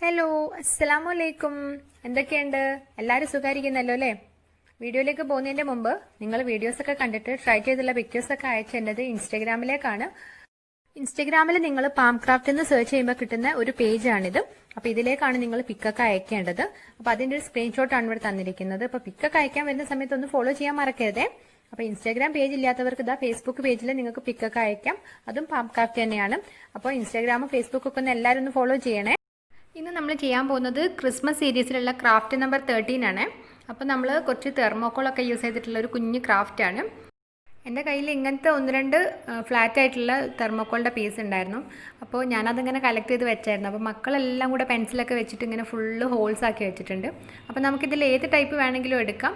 Hello, അസ്സലാമു അലൈക്കും. എന്തൊക്കെയുണ്ട്? എല്ലാവരും സുഖമായിരിക്കുന്നല്ലോ അല്ലേ? വീഡിയോയിലേക്ക് പോകുന്നതിൻ്റെ മുമ്പ് നിങ്ങൾ വീഡിയോസൊക്കെ കണ്ടിട്ട് ട്രൈ ചെയ്തുള്ള പിക്ചേഴ്സൊക്കെ അയച്ചേണ്ടത് ഇൻസ്റ്റഗ്രാമിലേക്കാണ്. ഇൻസ്റ്റഗ്രാമിൽ നിങ്ങൾ പാംക്രാഫ്റ്റ് എന്ന് സെർച്ച് ചെയ്യുമ്പോൾ കിട്ടുന്ന ഒരു പേജാണിത്. അപ്പോൾ ഇതിലേക്കാണ് നിങ്ങൾ പിക്കൊക്കെ അയക്കേണ്ടത്. അപ്പോൾ അതിൻ്റെ ഒരു സ്ക്രീൻഷോട്ടാണ് ഇവിടെ തന്നിരിക്കുന്നത്. അപ്പോൾ പിക്കൊക്കെ അയക്കാൻ വരുന്ന സമയത്ത് ഒന്ന് ഫോളോ ചെയ്യാൻ മറക്കരുതേ. അപ്പോൾ ഇൻസ്റ്റാഗ്രാം പേജ് ഇല്ലാത്തവർക്ക് ഇതാ ഫേസ്ബുക്ക് പേജിൽ നിങ്ങൾക്ക് പിക്കൊക്കെ അയക്കാം. അതും പാംക്രാഫ്റ്റ് തന്നെയാണ്. അപ്പോൾ ഇൻസ്റ്റാഗ്രാമും ഫേസ്ബുക്കൊക്കെ ഒന്ന് എല്ലാവരും ഒന്ന് ഫോളോ ചെയ്യണേ. ഇന്ന് നമ്മൾ ചെയ്യാൻ പോകുന്നത് ക്രിസ്മസ് സീരീസിലുള്ള ക്രാഫ്റ്റ് നമ്പർ 13 ആണ്. അപ്പോൾ നമ്മൾ കുറച്ച് തെർമോക്കോളൊക്കെ യൂസ് ചെയ്തിട്ടുള്ള ഒരു കുഞ്ഞ് ക്രാഫ്റ്റാണ്. എൻ്റെ കയ്യിൽ ഇങ്ങനത്തെ ഒന്ന് രണ്ട് ഫ്ലാറ്റ് ആയിട്ടുള്ള തെർമോക്കോളിൻ്റെ പീസ് ഉണ്ടായിരുന്നു. അപ്പോൾ ഞാനതിങ്ങനെ കളക്ട് ചെയ്ത് വെച്ചായിരുന്നു. അപ്പോൾ മക്കളെല്ലാം കൂടെ പെൻസിലൊക്കെ വെച്ചിട്ട് ഇങ്ങനെ ഫുള്ള് ഹോൾസ് ആക്കി വെച്ചിട്ടുണ്ട്. അപ്പോൾ നമുക്കിതിൽ ഏത് ടൈപ്പ് വേണമെങ്കിലും എടുക്കാം.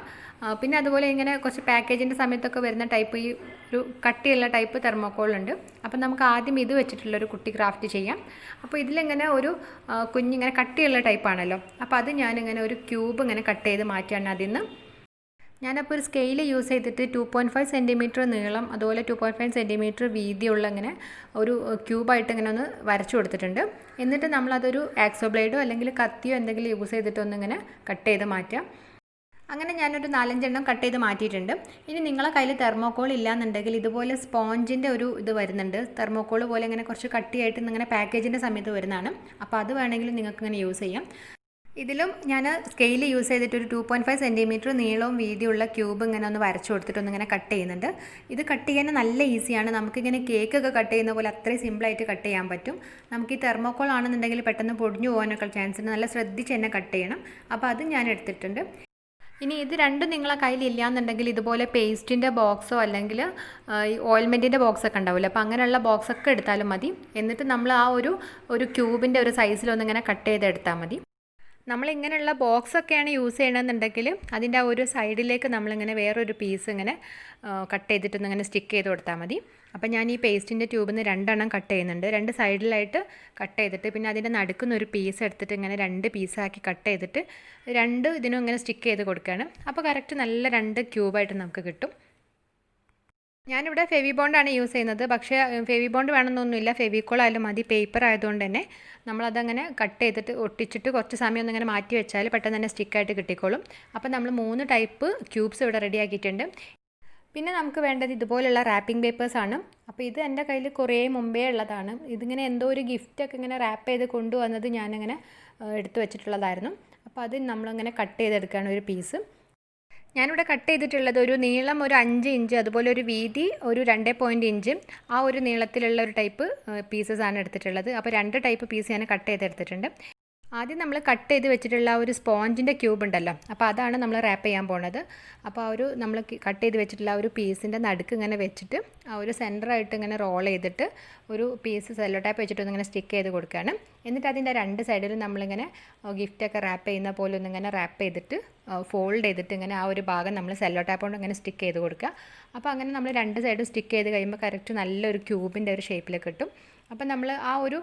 പിന്നെ അതുപോലെ ഇങ്ങനെ കുറച്ച് പാക്കേജിൻ്റെ സമയത്തൊക്കെ വരുന്ന ടൈപ്പ് ഈ ഒരു കട്ടിയുള്ള ടൈപ്പ് തെർമോക്കോളുണ്ട്. അപ്പോൾ നമുക്ക് ആദ്യം ഇത് വെച്ചിട്ടുള്ളൊരു കുട്ടി ക്രാഫ്റ്റ് ചെയ്യാം. അപ്പോൾ ഇതിലിങ്ങനെ ഒരു കുഞ്ഞിങ്ങനെ കട്ടിയുള്ള ടൈപ്പാണല്ലോ. അപ്പോൾ അത് ഞാനിങ്ങനെ ഒരു ക്യൂബ് ഇങ്ങനെ കട്ട് ചെയ്ത് മാറ്റിയാണ് അതിൽ നിന്ന്. ഞാനപ്പോൾ ഒരു സ്കെയിൽ യൂസ് ചെയ്തിട്ട് 2.5 സെൻറ്റിമീറ്റർ നീളം അതുപോലെ 2.5 സെൻറ്റിമീറ്റർ വീതിയുള്ള ഇങ്ങനെ ഒരു ക്യൂബായിട്ട് ഇങ്ങനെ ഒന്ന് വരച്ചു കൊടുത്തിട്ടുണ്ട്. എന്നിട്ട് നമ്മളതൊരു ആക്സോ ബ്ലേഡോ അല്ലെങ്കിൽ കത്തിയോ എന്തെങ്കിലും യൂസ് ചെയ്തിട്ട് ഒന്നിങ്ങനെ കട്ട് ചെയ്ത് മാറ്റാം. അങ്ങനെ ഞാനൊരു 4-5 എണ്ണം കട്ട് ചെയ്ത് മാറ്റിയിട്ടുണ്ട്. ഇനി നിങ്ങളെ കയ്യിൽ തെർമോക്കോൾ ഇല്ലയെന്നുണ്ടെങ്കിൽ ഇതുപോലെ സ്പോഞ്ചിൻ്റെ ഒരു ഇത് വരുന്നുണ്ട്. തെർമോക്കോൾ പോലെ ഇങ്ങനെ കുറച്ച് കട്ടിയായിട്ട് ഇങ്ങനെ പാക്കേജിൻ്റെ സമയത്ത് വരുന്നതാണ്. അപ്പോൾ അത് വേണമെങ്കിൽ നിങ്ങൾക്ക് ഇങ്ങനെ യൂസ് ചെയ്യാം. ഇതിലും ഞാൻ സ്കെയിൽ യൂസ് ചെയ്തിട്ട് ഒരു 2.5 സെൻറ്റിമീറ്റർ നീളവും വീതിയുള്ള ക്യൂബ് ഇങ്ങനെ ഒന്ന് വരച്ചു കൊടുത്തിട്ട് ഒന്നിങ്ങനെ കട്ട് ചെയ്യുന്നുണ്ട്. ഇത് കട്ട് ചെയ്യാൻ നല്ല ഈസിയാണ്. നമുക്കിങ്ങനെ കേക്കൊക്കെ കട്ട് ചെയ്യുന്ന പോലെ അത്രയും സിമ്പിളായിട്ട് കട്ട് ചെയ്യാൻ പറ്റും. നമുക്ക് ഈ തെർമോക്കോൾ ആണെന്നുണ്ടെങ്കിൽ പെട്ടെന്ന് പൊടിഞ്ഞു പോകാനൊക്കെ ചാൻസ് ഉണ്ട്. നല്ല ശ്രദ്ധിച്ച് തന്നെ കട്ട് ചെയ്യണം. അപ്പോൾ അത് ഞാൻ എടുത്തിട്ടുണ്ട്. ഇനി ഇത് രണ്ടും നിങ്ങളെ കയ്യിൽ ഇല്ലയെന്നുണ്ടെങ്കിൽ ഇതുപോലെ പേസ്റ്റിൻ്റെ ബോക്സോ അല്ലെങ്കിൽ ഈ ഓയിൽമെൻറ്റിൻ്റെ ബോക്സൊക്കെ ഉണ്ടാവില്ല. അപ്പോൾ അങ്ങനെയുള്ള ബോക്സൊക്കെ എടുത്താലും മതി. എന്നിട്ട് നമ്മൾ ആ ഒരു ക്യൂബിൻ്റെ ഒരു സൈസിലൊന്നിങ്ങനെ കട്ട് ചെയ്തെടുത്താൽ മതി. നമ്മളിങ്ങനെയുള്ള ബോക്സൊക്കെയാണ് യൂസ് ചെയ്യണമെന്നുണ്ടെങ്കിൽ അതിൻ്റെ ആ ഒരു സൈഡിലേക്ക് നമ്മളിങ്ങനെ വേറൊരു പീസ് ഇങ്ങനെ കട്ട് ചെയ്തിട്ടൊന്നിങ്ങനെ സ്റ്റിക്ക് ചെയ്ത് കൊടുത്താൽ മതി. അപ്പോൾ ഞാൻ ഈ പേസ്റ്റിൻ്റെ ട്യൂബിൽ നിന്ന് 2 എണ്ണം കട്ട് ചെയ്യുന്നുണ്ട്. 2 സൈഡിലായിട്ട് കട്ട് ചെയ്തിട്ട് പിന്നെ അതിൻ്റെ നടുക്കുന്ന ഒരു പീസ് എടുത്തിട്ട് ഇങ്ങനെ 2 പീസാക്കി കട്ട് ചെയ്തിട്ട് 2 ഇതിനും ഇങ്ങനെ സ്റ്റിക്ക് ചെയ്ത് കൊടുക്കുകയാണ്. അപ്പോൾ കറക്റ്റ് നല്ല 2 ക്യൂബായിട്ട് നമുക്ക് കിട്ടും. ഞാനിവിടെ ഫെവി ബോണ്ടാണ് യൂസ് ചെയ്യുന്നത്. പക്ഷേ ഫെവി ബോണ്ട് വേണമെന്നൊന്നുമില്ല, ഫെവിക്കോൾ ആയാലും മതി. പേപ്പർ ആയതുകൊണ്ട് തന്നെ നമ്മളതങ്ങനെ കട്ട് ചെയ്തിട്ട് ഒട്ടിച്ചിട്ട് കുറച്ച് സമയം ഒന്നിങ്ങനെ മാറ്റി വെച്ചാൽ പെട്ടെന്ന് തന്നെ സ്റ്റിക്കായിട്ട് കിട്ടിക്കോളും. അപ്പോൾ നമ്മൾ 3 ടൈപ്പ് ക്യൂബ്സ് ഇവിടെ റെഡി ആക്കിയിട്ടുണ്ട്. പിന്നെ നമുക്ക് വേണ്ടത് ഇതുപോലുള്ള റാപ്പിംഗ് പേപ്പേഴ്സാണ്. അപ്പോൾ ഇത് എൻ്റെ കയ്യിൽ കുറേ മുമ്പേ ഉള്ളതാണ്. ഇതിങ്ങനെ എന്തോ ഒരു ഗിഫ്റ്റൊക്കെ ഇങ്ങനെ റാപ്പ് ചെയ്ത് കൊണ്ടുവന്നത് ഞാനിങ്ങനെ എടുത്തു വെച്ചിട്ടുള്ളതായിരുന്നു. അപ്പോൾ അത് നമ്മളിങ്ങനെ കട്ട് ചെയ്തെടുക്കുകയാണ് ഒരു പീസ്. ഞാനിവിടെ കട്ട് ചെയ്തിട്ടുള്ളത് ഒരു നീളം ഒരു 5 ഇഞ്ച് അതുപോലെ ഒരു വീതി ഒരു 2 ഇഞ്ച് ആ ഒരു നീളത്തിലുള്ള ഒരു ടൈപ്പ് പീസസ് ആണ് എടുത്തിട്ടുള്ളത്. അപ്പോൾ 2 ടൈപ്പ് പീസ് ഞാൻ കട്ട് ചെയ്തെടുത്തിട്ടുണ്ട്. ആദ്യം നമ്മൾ കട്ട് ചെയ്ത് വെച്ചിട്ടുള്ള ഒരു സ്പോഞ്ചിൻ്റെ ക്യൂബ് ഉണ്ടല്ലോ, അപ്പോൾ അതാണ് നമ്മൾ റാപ്പ് ചെയ്യാൻ പോണത്. അപ്പോൾ ആ ഒരു നമ്മൾ കട്ട് ചെയ്ത് വെച്ചിട്ടുള്ള ആ ഒരു പീസിൻ്റെ നടുക്ക് ഇങ്ങനെ വെച്ചിട്ട് ആ ഒരു സെൻറ്ററായിട്ട് ഇങ്ങനെ റോൾ ചെയ്തിട്ട് ഒരു പീസ് സെല്ലോ ടാപ്പ് വെച്ചിട്ട് ഒന്നിങ്ങനെ സ്റ്റിക്ക് ചെയ്ത് കൊടുക്കുകയാണ്. എന്നിട്ട് അതിൻ്റെ 2 സൈഡിലും നമ്മളിങ്ങനെ ഗിഫ്റ്റൊക്കെ റാപ്പ് ചെയ്യുന്ന പോലെ ഒന്നിങ്ങനെ റാപ്പ് ചെയ്തിട്ട് ഫോൾഡ് ചെയ്തിട്ട് ഇങ്ങനെ ആ ഒരു ഭാഗം നമ്മൾ സെല്ലോ ടാപ്പ് കൊണ്ട് ഇങ്ങനെ സ്റ്റിക്ക് ചെയ്ത് കൊടുക്കുക. അപ്പോൾ അങ്ങനെ നമ്മൾ 2 സൈഡും സ്റ്റിക്ക് ചെയ്ത് കഴിയുമ്പോൾ കറക്റ്റ് നല്ലൊരു ക്യൂബിൻ്റെ ഒരു ഷേപ്പിൽ കിട്ടും. അപ്പോൾ നമ്മൾ ആ ഒരു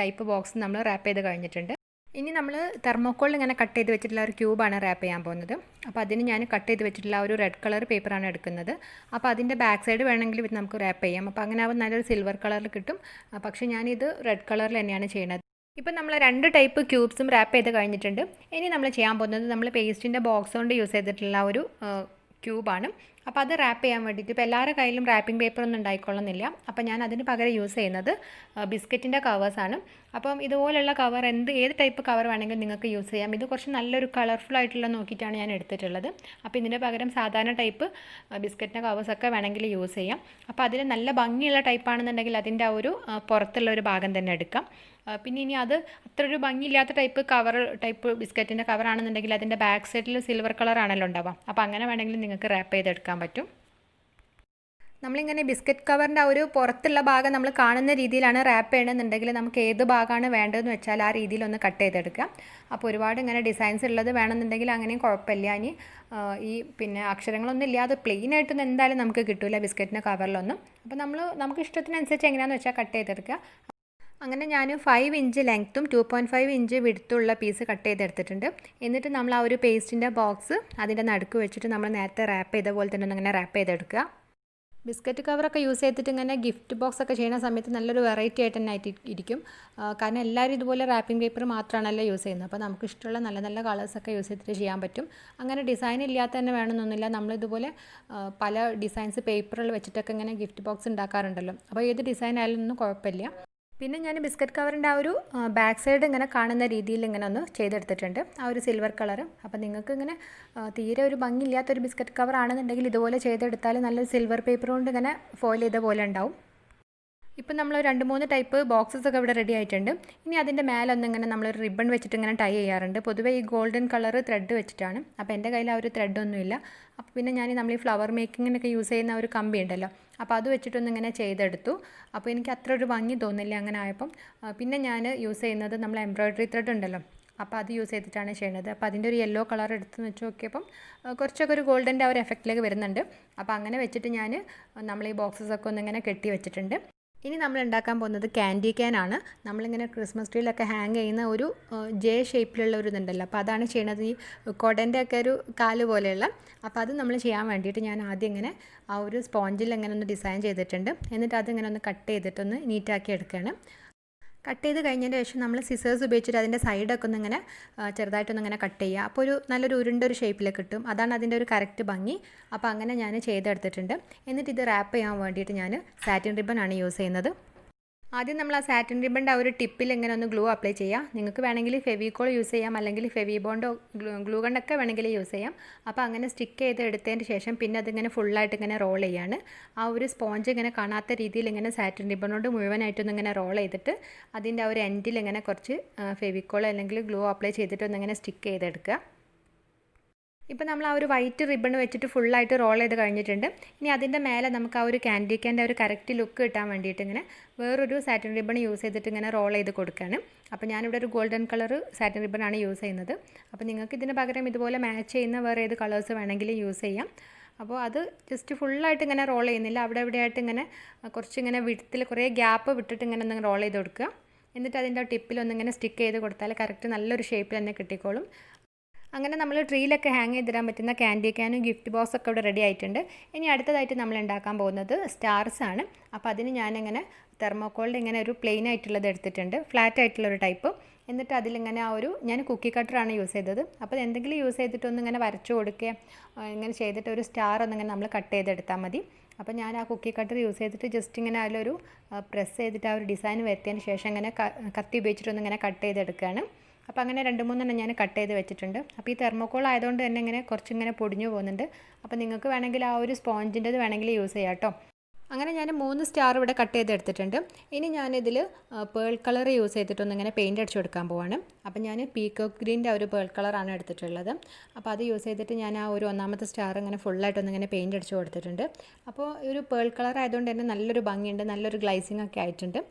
ടൈപ്പ് ബോക്സ് നമ്മൾ റാപ്പ് ചെയ്ത് കഴിഞ്ഞിട്ടുണ്ട്. ഇനി നമ്മൾ തെർമോക്കോളിൽ ഇങ്ങനെ കട്ട് ചെയ്ത് വെച്ചിട്ടുള്ള ഒരു ക്യൂബാണ് റാപ്പ് ചെയ്യാൻ പോകുന്നത്. അപ്പോൾ അതിന് ഞാൻ കട്ട് ചെയ്ത് വെച്ചിട്ടുള്ള ഒരു റെഡ് കളർ പേപ്പറാണ് എടുക്കുന്നത്. അപ്പോൾ അതിൻ്റെ ബാക്ക് സൈഡ് വേണമെങ്കിൽ നമുക്ക് റാപ്പ് ചെയ്യാം. അപ്പോൾ അങ്ങനെ ആവുമ്പോൾ നല്ലൊരു സിൽവർ കളറിൽ കിട്ടും. പക്ഷേ ഞാനിത് റെഡ് കളറിൽ തന്നെയാണ് ചെയ്യുന്നത്. ഇപ്പം നമ്മൾ 2 ടൈപ്പ് ക്യൂബ്സും റാപ്പ് ചെയ്ത് കഴിഞ്ഞിട്ടുണ്ട്. ഇനി നമ്മൾ ചെയ്യാൻ പോകുന്നത് നമ്മൾ പേസ്റ്റിൻ്റെ ബോക്സ് കൊണ്ട് യൂസ് ചെയ്തിട്ടുള്ള ഒരു ക്യൂബാണ്. അപ്പോൾ അത് റാപ്പ് ചെയ്യാൻ വേണ്ടിയിട്ട് ഇപ്പോൾ എല്ലാവരുടെ കയ്യിലും റാപ്പിംഗ് പേപ്പറൊന്നും ഉണ്ടായിക്കൊള്ളുന്നില്ല. അപ്പോൾ ഞാൻ അതിന് പകരം യൂസ് ചെയ്യുന്നത് ബിസ്ക്കറ്റിൻ്റെ കവേഴ്സാണ്. അപ്പം ഇതുപോലുള്ള കവർ ഏത് ടൈപ്പ് കവർ വേണമെങ്കിലും നിങ്ങൾക്ക് യൂസ് ചെയ്യാം. ഇത് കുറച്ച് നല്ലൊരു കളർഫുൾ ആയിട്ടുള്ള നോക്കിയിട്ടാണ് ഞാൻ എടുത്തിട്ടുള്ളത്. അപ്പോൾ ഇതിൻ്റെ പകരം സാധാരണ ടൈപ്പ് ബിസ്ക്കറ്റിൻ്റെ കവേഴ്സൊക്കെ വേണമെങ്കിൽ യൂസ് ചെയ്യാം. അപ്പോൾ അതിൽ നല്ല ഭംഗിയുള്ള ടൈപ്പാണെന്നുണ്ടെങ്കിൽ അതിൻ്റെ ആ ഒരു പുറത്തുള്ള ഒരു ഭാഗം തന്നെ എടുക്കാം. പിന്നെ ഇനി അത് അത്ര ഒരു ഭംഗിയില്ലാത്ത ടൈപ്പ് ബിസ്ക്കറ്റിൻ്റെ കവറാണെന്നുണ്ടെങ്കിൽ അതിൻ്റെ ബാക്ക് സൈഡിൽ സിൽവർ കളറാണല്ലോ ഉണ്ടാവുക. അപ്പോൾ അങ്ങനെ വേണമെങ്കിൽ നിങ്ങൾക്ക് റാപ്പ് ചെയ്തെടുക്കാൻ പറ്റും. നമ്മളിങ്ങനെ ബിസ്ക്കറ്റ് കവറിൻ്റെ ആ ഒരു പുറത്തുള്ള ഭാഗം നമ്മൾ കാണുന്ന രീതിയിലാണ് റാപ്പ് ചെയ്യണമെന്നുണ്ടെങ്കിൽ നമുക്ക് ഏത് ഭാഗമാണ് വേണ്ടതെന്ന് വെച്ചാൽ ആ രീതിയിലൊന്ന് കട്ട് ചെയ്തെടുക്കാം. അപ്പോൾ ഒരുപാട് ഇങ്ങനെ ഡിസൈൻസ് ഉള്ളത് വേണമെന്നുണ്ടെങ്കിൽ അങ്ങനെയും കുഴപ്പമില്ല. ഇനി ഈ പിന്നെ അക്ഷരങ്ങളൊന്നും ഇല്ലാതെ പ്ലെയിൻ ആയിട്ടൊന്നും എന്തായാലും നമുക്ക് കിട്ടില്ല ബിസ്ക്കറ്റിൻ്റെ കവറിലൊന്നും. അപ്പോൾ നമുക്ക് ഇഷ്ടത്തിനനുസരിച്ച് എങ്ങനെയാണെന്ന് വെച്ചാൽ കട്ട് ചെയ്തെടുക്കുക. അങ്ങനെ ഞാൻ 5 ഇഞ്ച് ലെങ്ത്തും 2.5 ഇഞ്ച് വിഡ്ത്തുള്ള പീസ് കട്ട് ചെയ്തെടുത്തിട്ടുണ്ട്. എന്നിട്ട് നമ്മൾ ആ ഒരു പേസ്റ്റിൻ്റെ ബോക്സ് അതിൻ്റെ നടുക്ക് വെച്ചിട്ട് നമ്മൾ നേരത്തെ റാപ്പ് ചെയ്ത പോലെ തന്നെ ഒന്നിങ്ങനെ റാപ്പ് ചെയ്തെടുക്കുക. ബിസ്ക്കറ്റ് കവറൊക്കെ യൂസ് ചെയ്തിട്ട് ഇങ്ങനെ ഗിഫ്റ്റ് ബോക്സ് ഒക്കെ ചെയ്യുന്ന സമയത്ത് നല്ലൊരു വെറൈറ്റി ആയിട്ട് തന്നെ ഇരിക്കും. കാരണം എല്ലാവരും ഇതുപോലെ റാപ്പിംഗ് പേപ്പർ മാത്രമാണല്ലോ യൂസ് ചെയ്യുന്നത്. അപ്പോൾ നമുക്ക് ഇഷ്ടമുള്ള നല്ല നല്ല കളേഴ്സൊക്കെ യൂസ് ചെയ്തിട്ട് ചെയ്യാൻ പറ്റും. അങ്ങനെ ഡിസൈൻ ഇല്ലാത്ത തന്നെ വേണമെന്നൊന്നുമില്ല. നമ്മളിതുപോലെ പല ഡിസൈൻസ് പേപ്പറിൽ വെച്ചിട്ടൊക്കെ ഇങ്ങനെ ഗിഫ്റ്റ് ബോക്സ് ഉണ്ടാക്കാറുണ്ടല്ലോ. അപ്പോൾ ഏത് ഡിസൈൻ ആയാലും ഒന്നും കുഴപ്പമില്ല. പിന്നെ ഞാൻ ബിസ്ക്കറ്റ് കവറിൻ്റെ ആ ഒരു ബാക്ക് സൈഡ് ഇങ്ങനെ കാണുന്ന രീതിയിൽ ഇങ്ങനെ ഒന്ന് ചെയ്തെടുത്തിട്ടുണ്ട്, ആ ഒരു സിൽവർ കളർ. അപ്പോൾ നിങ്ങൾക്ക് ഇങ്ങനെ തീരെ ഒരു ഭംഗിയില്ലാത്തൊരു ബിസ്ക്കറ്റ് കവർ ആണെന്നുണ്ടെങ്കിൽ ഇതുപോലെ ചെയ്തെടുത്താൽ നല്ലൊരു സിൽവർ പേപ്പർ കൊണ്ട് ഇങ്ങനെ ഫോയിൽ ചെയ്ത പോലെ ഉണ്ടാവും. ഇപ്പം നമ്മൾ 2-3 ടൈപ്പ് ബോക്സസ് ഒക്കെ ഇവിടെ റെഡി ആയിട്ടുണ്ട്. ഇനി അതിൻ്റെ മേലെ ഒന്നിങ്ങനെ നമ്മളൊരു റിബൺ വെച്ചിട്ട് ഇങ്ങനെ ടൈ ചെയ്യാറുണ്ട്. പൊതുവേ ഈ ഗോൾഡൻ കളർ ത്രെഡ് വെച്ചിട്ടാണ്. അപ്പോൾ എൻ്റെ കയ്യിൽ ആ ഒരു ത്രെഡൊന്നുമില്ല. അപ്പോൾ പിന്നെ നമ്മൾ ഈ ഫ്ലവർ മേക്കിങ്ങിനൊക്കെ യൂസ് ചെയ്യുന്ന ഒരു കമ്പി ഉണ്ടല്ലോ, അപ്പോൾ അത് വെച്ചിട്ടൊന്നിങ്ങനെ ചെയ്തെടുത്തു. അപ്പോൾ എനിക്ക് അത്ര ഒരു ഭംഗി തോന്നില്ല അങ്ങനെ ആയപ്പം. പിന്നെ ഞാൻ യൂസ് ചെയ്യുന്നത് നമ്മൾ എംബ്രോയ്ഡറി ത്രെഡ് ഉണ്ടല്ലോ, അപ്പോൾ അത് യൂസ് ചെയ്തിട്ടാണ് ചെയ്യുന്നത്. അപ്പോൾ അതിൻ്റെ ഒരു യെല്ലോ കളർ എടുത്ത് വെച്ച് നോക്കിയപ്പം കുറച്ചൊക്കെ ഒരു ഗോൾഡൻ്റെ ആ ഒരു എഫക്റ്റിലേക്ക് വരുന്നുണ്ട്. അപ്പോൾ അങ്ങനെ വെച്ചിട്ട് നമ്മൾ ഈ ബോക്സസൊക്കെ ഒന്നിങ്ങനെ കെട്ടി വെച്ചിട്ടുണ്ട്. ഇനി നമ്മൾ ഉണ്ടാക്കാൻ പോകുന്നത് ക്യാൻഡി ക്യാനാണ്. നമ്മളിങ്ങനെ ക്രിസ്മസ് ട്രീയിലൊക്കെ ഹാങ് ചെയ്യുന്ന ഒരു ജെ ഷേപ്പിലുള്ള ഒരു ഇതുണ്ടല്ലോ, അപ്പോൾ അതാണ് ചെയ്യണത്. ഈ കൊടൻ്റെ ഒക്കെ ഒരു കാല് പോലെയുള്ള. അപ്പോൾ അത് നമ്മൾ ചെയ്യാൻ വേണ്ടിയിട്ട് ഞാൻ ആദ്യം ഇങ്ങനെ ആ ഒരു സ്പോഞ്ചിൽ ഇങ്ങനെ ഒന്ന് ഡിസൈൻ ചെയ്തിട്ടുണ്ട്. എന്നിട്ട് അതിങ്ങനെ ഒന്ന് കട്ട് ചെയ്തിട്ടൊന്ന് നീറ്റാക്കി എടുക്കുകയാണ്. കട്ട് ചെയ്ത് കഴിഞ്ഞതിന് ശേഷം നമ്മൾ സിസേഴ്സ് ഉപയോഗിച്ചിട്ട് അതിൻ്റെ സൈഡൊക്കെ ഒന്നിങ്ങനെ ചെറുതായിട്ടൊന്നിങ്ങനെ കട്ട് ചെയ്യുക. അപ്പോൾ ഒരു നല്ലൊരു ഉരുണ്ടൊരു ഷേപ്പിൽ കിട്ടും. അതാണ് അതിൻ്റെ ഒരു കറക്റ്റ് ഭംഗി. അപ്പോൾ അങ്ങനെ ഞാൻ ചെയ്തെടുത്തിട്ടുണ്ട്. എന്നിട്ട് ഇത് റാപ്പ് ചെയ്യാൻ വേണ്ടിയിട്ട് ഞാൻ സാറ്റിൻ റിബൺ ആണ് യൂസ് ചെയ്യുന്നത്. ആദ്യം നമ്മൾ ആ സാറ്റിൻ റിബണിൻ്റെ ആ ഒരു ടിപ്പിൽ ഇങ്ങനെ ഒന്ന് ഗ്ലൂ അപ്ലൈ ചെയ്യാം. നിങ്ങൾക്ക് വേണമെങ്കിൽ ഫെവിക്കോൾ യൂസ് ചെയ്യാം, അല്ലെങ്കിൽ ഫെവിബോണ്ടോ ഗ്ലൂ ഗണ്ണൊക്കെ വേണമെങ്കിൽ യൂസ് ചെയ്യാം. അപ്പോൾ അങ്ങനെ സ്റ്റിക്ക് ചെയ്ത് എടുത്തതിന് ശേഷം പിന്നെ അതിങ്ങനെ ഫുള്ളായിട്ട് ഇങ്ങനെ റോൾ ചെയ്യാണ്. ആ ഒരു സ്പോഞ്ച് ഇങ്ങനെ കാണാത്ത രീതിയിൽ ഇങ്ങനെ സാറ്റിൻ റിബണോട് മുഴുവനായിട്ടൊന്ന് ഇങ്ങനെ റോൾ ചെയ്തിട്ട് അതിൻ്റെ ആ ഒരു എൻഡിൽ ഇങ്ങനെ കുറച്ച് ഫെവിക്കോൾ അല്ലെങ്കിൽ ഗ്ലൂ അപ്ലൈ ചെയ്തിട്ടൊന്നിങ്ങനെ സ്റ്റിക്ക് ചെയ്തെടുക്കുക. ഇപ്പോൾ നമ്മൾ ആ ഒരു വൈറ്റ് റിബൺ വെച്ചിട്ട് ഫുള്ളായിട്ട് റോൾ ചെയ്ത് കഴിഞ്ഞിട്ടുണ്ട്. ഇനി അതിൻ്റെ മേലെ നമുക്ക് ആ ഒരു ക്യാൻഡി ക്യാൻ്റെ ഒരു കറക്റ്റ് ലുക്ക് കിട്ടാൻ വേണ്ടിയിട്ട് ഇങ്ങനെ വേറൊരു സാറ്റിൻ റിബൺ യൂസ് ചെയ്തിട്ട് ഇങ്ങനെ റോൾ ചെയ്ത് കൊടുക്കുകയാണ്. അപ്പോൾ ഞാനിവിടെ ഒരു ഗോൾഡൻ കളർ സാറ്റിൻ റിബണാണ് യൂസ് ചെയ്യുന്നത്. അപ്പോൾ നിങ്ങൾക്ക് ഇതിന് പകരം ഇതുപോലെ മാച്ച് ചെയ്യുന്ന വേറെ ഏത് കളേഴ്സ് വേണമെങ്കിലും യൂസ് ചെയ്യാം. അപ്പോൾ അത് ജസ്റ്റ് ഫുള്ളായിട്ട് ഇങ്ങനെ റോൾ ചെയ്യുന്നില്ല, അവിടെ എവിടെയായിട്ട് ഇങ്ങനെ കുറച്ചിങ്ങനെ വിടത്തിൽ കുറേ ഗ്യാപ്പ് വിട്ടിട്ട് ഇങ്ങനെ ഒന്ന് റോൾ ചെയ്ത് കൊടുക്കുക. എന്നിട്ട് അതിൻ്റെ ടിപ്പിലൊന്നിങ്ങനെ സ്റ്റിക്ക് ചെയ്ത് കൊടുത്താൽ കറക്റ്റ് നല്ലൊരു ഷേപ്പിൽ തന്നെ കിട്ടിക്കോളും. അങ്ങനെ നമ്മൾ ട്രീയിലൊക്കെ ഹാങ് ചെയ്തിടാൻ പറ്റുന്ന ക്യാൻഡി ക്യാനും ഗിഫ്റ്റ് ബോക്സ് ഒക്കെ ഇവിടെ റെഡി ആയിട്ടുണ്ട്. ഇനി അടുത്തതായിട്ട് നമ്മൾ ഉണ്ടാക്കാൻ പോകുന്നത് സ്റ്റാർസ് ആണ്. അപ്പോൾ അതിന് ഞാനിങ്ങനെ തെർമോക്കോളിൻ്റെ ഇങ്ങനെ ഒരു പ്ലെയിൻ ആയിട്ടുള്ളത് എടുത്തിട്ടുണ്ട്, ഫ്ലാറ്റ് ആയിട്ടുള്ളൊരു ടൈപ്പ്. എന്നിട്ട് അതിലിങ്ങനെ ഞാൻ കുക്കി കട്ടറാണ് യൂസ് ചെയ്തത്. അപ്പോൾ എന്തെങ്കിലും യൂസ് ചെയ്തിട്ടൊന്നിങ്ങനെ വരച്ചു കൊടുക്കുക, ഇങ്ങനെ ചെയ്തിട്ട് ഒരു സ്റ്റാർ ഒന്നിങ്ങനെ നമ്മൾ കട്ട് ചെയ്തെടുത്താൽ മതി. അപ്പോൾ ഞാൻ ആ കുക്കി കട്ടർ യൂസ് ചെയ്തിട്ട് ജസ്റ്റ് ഇങ്ങനെ അതിലൊരു പ്രസ് ചെയ്തിട്ട് ആ ഒരു ഡിസൈൻ വരുത്തിയതിന് ശേഷം ഇങ്ങനെ കത്തി ഉപയോഗിച്ചിട്ടൊന്നിങ്ങനെ കട്ട് ചെയ്തെടുക്കുകയാണ്. അപ്പോൾ അങ്ങനെ 2-3 ഞാൻ കട്ട് ചെയ്ത് വെച്ചിട്ടുണ്ട്. അപ്പോൾ ഈ തെർമോക്കോൾ ആയതുകൊണ്ട് തന്നെ ഇങ്ങനെ കുറച്ചിങ്ങനെ പൊടിഞ്ഞു പോകുന്നുണ്ട്. അപ്പോൾ നിങ്ങൾക്ക് വേണമെങ്കിൽ ആ ഒരു സ്പോഞ്ചിൻ്റെത് വേണമെങ്കിൽ യൂസ് ചെയ്യാം കേട്ടോ. അങ്ങനെ ഞാൻ 3 സ്റ്റാർ ഇവിടെ കട്ട് ചെയ്തെടുത്തിട്ടുണ്ട്. ഇനി ഞാനിതിൽ പേൾ കളർ യൂസ് ചെയ്തിട്ടൊന്നിങ്ങനെ പെയിൻറ്റ് അടിച്ചു കൊടുക്കാൻ പോവാണ്. അപ്പോൾ ഞാൻ പീക്കോക്ക് ഗ്രീൻ്റെ ഒരു പേൾ കളറാണ് എടുത്തിട്ടുള്ളത്. അപ്പോൾ അത് യൂസ് ചെയ്തിട്ട് ഞാൻ ആ ഒരു 1ാമത്തെ സ്റ്റാർ ഇങ്ങനെ ഫുള്ളായിട്ടൊന്നിങ്ങനെ പെയിൻറ്റ് അടിച്ചു കൊടുത്തിട്ടുണ്ട്. അപ്പോൾ ഒരു പേൾ കളർ ആയതുകൊണ്ട് തന്നെ നല്ലൊരു ഭംഗിയുണ്ട്, നല്ലൊരു ഗ്ലൈസിങ് ഒക്കെ ആയിട്ടുണ്ട്.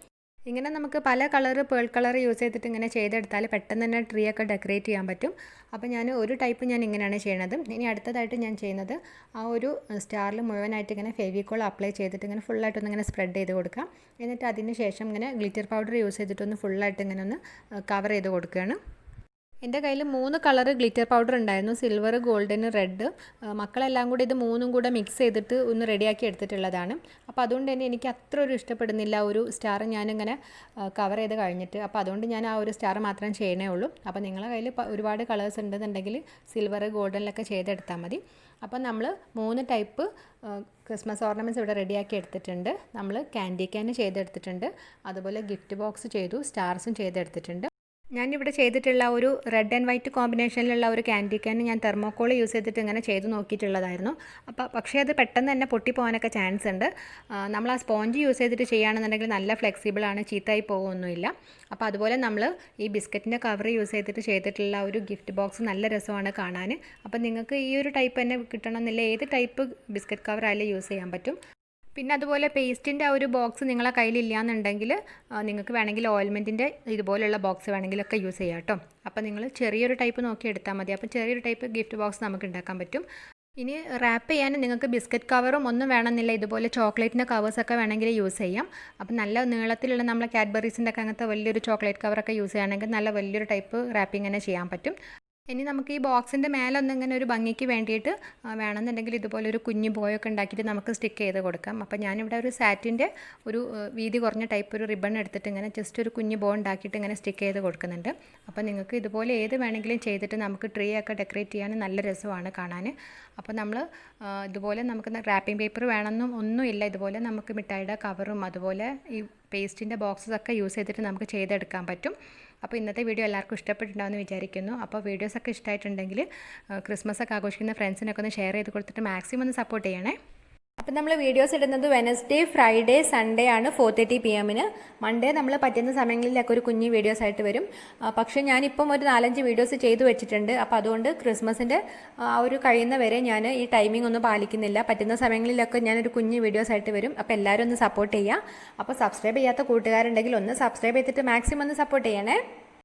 ഇങ്ങനെ നമുക്ക് പല കളർ പേൾ കളർ യൂസ് ചെയ്തിട്ട് ഇങ്ങനെ ചെയ്തെടുത്താൽ പെട്ടെന്ന് തന്നെ ട്രീ ഒക്കെ ഡെക്കറേറ്റ് ചെയ്യാൻ പറ്റും. അപ്പോൾ ഞാൻ ഒരു ടൈപ്പ് ഞാൻ ഇങ്ങനെയാണ് ചെയ്യുന്നത്. ഇനി അടുത്തതായിട്ട് ഞാൻ ചെയ്യുന്നത് ആ ഒരു സ്റ്റാറിൽ മുഴുവനായിട്ട് ഇങ്ങനെ ഫെവിക്കോൾ അപ്ലൈ ചെയ്തിട്ട് ഇങ്ങനെ ഫുള്ളായിട്ടൊന്ന് ഇങ്ങനെ സ്പ്രെഡ് ചെയ്ത് കൊടുക്കാം. എന്നിട്ട് അതിന് ശേഷം ഇങ്ങനെ ഗ്ലിറ്റർ പൗഡർ യൂസ് ചെയ്തിട്ടൊന്ന് ഫുള്ളായിട്ട് ഇങ്ങനെ ഒന്ന് കവർ ചെയ്ത് കൊടുക്കുകയാണ്. എൻ്റെ കയ്യിൽ 3 കളർ ഗ്ലിറ്റർ പൗഡർ ഉണ്ടായിരുന്നു, സിൽവർ, ഗോൾഡൻ, റെഡ്. മക്കളെല്ലാം കൂടി ഇത് 3ഉം കൂടെ മിക്സ് ചെയ്തിട്ട് ഒന്ന് റെഡിയാക്കി എടുത്തിട്ടുള്ളതാണ്. അപ്പോൾ അതുകൊണ്ട് തന്നെ എനിക്ക് അത്ര ഒരു ഇഷ്ടപ്പെടുന്നില്ല ഒരു സ്റ്റാർ ഞാനിങ്ങനെ കവർ ചെയ്ത് കഴിഞ്ഞിട്ട്. അപ്പോൾ അതുകൊണ്ട് ഞാൻ ആ ഒരു സ്റ്റാർ മാത്രം ചെയ്യണേ ഉള്ളൂ. അപ്പോൾ നിങ്ങളുടെ കയ്യിൽ ഒരുപാട് കളേഴ്സ് ഉണ്ടെന്നുണ്ടെങ്കിൽ സിൽവർ, ഗോൾഡനിലൊക്കെ ചെയ്തെടുത്താൽ മതി. അപ്പോൾ നമ്മൾ 3 ടൈപ്പ് ക്രിസ്മസ് ഓർണമെൻറ്റ്സ് ഇവിടെ റെഡിയാക്കി എടുത്തിട്ടുണ്ട്. നമ്മൾ ക്യാൻഡി ക്യാൻ ചെയ്തെടുത്തിട്ടുണ്ട്, അതുപോലെ ഗിഫ്റ്റ് ബോക്സ് ചെയ്തു, സ്റ്റാർസും ചെയ്തെടുത്തിട്ടുണ്ട്. ഞാനിവിടെ ചെയ്തിട്ടുള്ള ഒരു റെഡ് ആൻഡ് വൈറ്റ് കോമ്പിനേഷനിലുള്ള ഒരു ക്യാൻഡി ക്യാൻ ഞാൻ തെർമോക്കോൾ യൂസ് ചെയ്തിട്ട് ഇങ്ങനെ ചെയ്ത് നോക്കിയിട്ടുള്ളതായിരുന്നു. പക്ഷേ അത് പെട്ടെന്ന് തന്നെ പൊട്ടിപ്പോകാനൊക്കെ ചാൻസ് ഉണ്ട്. നമ്മൾ ആ സ്പോഞ്ച് യൂസ് ചെയ്തിട്ട് ചെയ്യുകയാണെന്നുണ്ടെങ്കിൽ നല്ല ഫ്ലെക്സിബിളാണ്, ചീത്തയായി പോകുമൊന്നുമില്ല. അപ്പോൾ അതുപോലെ നമ്മൾ ഈ ബിസ്ക്കറ്റിൻ്റെ കവർ യൂസ് ചെയ്തിട്ട് ചെയ്തിട്ടുള്ള ഒരു ഗിഫ്റ്റ് ബോക്സ് നല്ല രസമാണ് കാണാൻ. അപ്പോൾ നിങ്ങൾക്ക് ഈ ഒരു ടൈപ്പ് തന്നെ കിട്ടണമെന്നില്ല, ഏത് ടൈപ്പ് ബിസ്ക്കറ്റ് കവർ ആയാലും യൂസ് ചെയ്യാൻ പറ്റും. പിന്നെ അതുപോലെ പേസ്റ്റിൻ്റെ ആ ഒരു ബോക്സ് നിങ്ങളെ കയ്യിലില്ലയെന്നുണ്ടെങ്കിൽ നിങ്ങൾക്ക് വേണമെങ്കിൽ ഓയിൽമെൻറ്റിൻ്റെ ഇതുപോലുള്ള ബോക്സ് വേണമെങ്കിലൊക്കെ യൂസ് ചെയ്യാം കേട്ടോ. അപ്പോൾ നിങ്ങൾ ചെറിയൊരു ടൈപ്പ് നോക്കി എടുത്താൽ മതി. അപ്പോൾ ചെറിയൊരു ടൈപ്പ് ഗിഫ്റ്റ് ബോക്സ് നമുക്ക് ഉണ്ടാക്കാൻ പറ്റും. ഇനി റാപ്പ് ചെയ്യാൻ നിങ്ങൾക്ക് ബിസ്ക്കറ്റ് കവറും ഒന്നും വേണമെന്നില്ല, ഇതുപോലെ ചോക്ലേറ്റിൻ്റെ കവേഴ്സൊക്കെ വേണമെങ്കിൽ യൂസ് ചെയ്യാം. അപ്പോൾ നല്ല നീളത്തിലുള്ള നമ്മളെ കാഡ്ബറീസിൻ്റെ ഒക്കെ അങ്ങനത്തെ വലിയൊരു ചോക്ലേറ്റ് കവറൊക്കെ യൂസ് ചെയ്യുകയാണെങ്കിൽ നല്ല വലിയൊരു ടൈപ്പ് റാപ്പിംഗ് തന്നെ ചെയ്യാൻ പറ്റും. ഇനി നമുക്ക് ഈ ബോക്സിൻ്റെ മേലെ ഒന്നിങ്ങനെ ഒരു ഭംഗിക്ക് വേണ്ടിയിട്ട് വേണമെന്നുണ്ടെങ്കിൽ ഇതുപോലെ ഒരു കുഞ്ഞു ബോയൊക്കെ ഉണ്ടാക്കിയിട്ട് നമുക്ക് സ്റ്റിക്ക് ചെയ്ത് കൊടുക്കാം. അപ്പോൾ ഞാനിവിടെ ഒരു സാറ്റിൻ്റെ ഒരു വീതി കുറഞ്ഞ ടൈപ്പ് ഒരു റിബൺ എടുത്തിട്ട് ഇങ്ങനെ ജസ്റ്റ് ഒരു കുഞ്ഞു ബോ ഉണ്ടാക്കിയിട്ട് ഇങ്ങനെ സ്റ്റിക്ക് ചെയ്ത് കൊടുക്കുന്നുണ്ട്. അപ്പോൾ നിങ്ങൾക്ക് ഇതുപോലെ ഏത് വേണമെങ്കിലും ചെയ്തിട്ട് നമുക്ക് ട്രീ ഒക്കെ ഡെക്കറേറ്റ് ചെയ്യാൻ നല്ല രസമാണ് കാണാൻ. അപ്പോൾ നമ്മൾ ഇതുപോലെ നമുക്ക് റാപ്പിംഗ് പേപ്പർ വേണമെന്നും ഒന്നുമില്ല. ഇതുപോലെ നമുക്ക് മിഠായിയുടെ കവറും അതുപോലെ ഈ പേസ്റ്റിൻ്റെ ബോക്സൊക്കെ യൂസ് ചെയ്തിട്ട് നമുക്ക് ചെയ്തെടുക്കാൻ പറ്റും. അപ്പോൾ ഇന്നത്തെ വീഡിയോ എല്ലാവർക്കും ഇഷ്ടപ്പെട്ടിട്ടുണ്ടാവുമെന്ന് വിചാരിക്കുന്നു. അപ്പോൾ വീഡിയോസൊക്കെ ഇഷ്ടമായിട്ടുണ്ടെങ്കിൽ ക്രിസ്മസ് ഒക്കെ ആഘോഷിക്കുന്ന ഫ്രണ്ട്സിനൊക്കെ ഒന്ന് ഷെയർ ചെയ്ത് കൊടുത്തിട്ട് മാക്സിമം ഒന്ന് സപ്പോർട്ട് ചെയ്യണേ. അപ്പോൾ നമ്മൾ വീഡിയോസ് ഇടുന്നത് വെനസ്ഡേ, ഫ്രൈഡേ, സൺഡേ ആണ് 4:30 PM. മൺഡേ നമ്മൾ പറ്റുന്ന സമയങ്ങളിലൊക്കെ ഒരു കുഞ്ഞ് വീഡിയോസ് ആയിട്ട് വരും. പക്ഷേ ഞാനിപ്പം ഒരു 4-5 വീഡിയോസ് ചെയ്തു വെച്ചിട്ടുണ്ട്. അപ്പോൾ അതുകൊണ്ട് ക്രിസ്മസിൻ്റെ ആ ഒരു കഴിയുന്ന വരെ ഞാൻ ഈ ടൈമിംഗ് ഒന്നും പാലിക്കുന്നില്ല. പറ്റുന്ന സമയങ്ങളിലൊക്കെ ഞാനൊരു കുഞ്ഞ് വീഡിയോസ് ആയിട്ട് വരും. അപ്പോൾ എല്ലാവരും ഒന്ന് സപ്പോർട്ട് ചെയ്യുക. അപ്പോൾ സബ്സ്ക്രൈബ് ചെയ്യാത്ത കൂട്ടുകാരുണ്ടെങ്കിൽ ഒന്ന് സബ്സ്ക്രൈബ് ചെയ്തിട്ട് മാക്സിമം ഒന്ന് സപ്പോർട്ട് ചെയ്യണേ.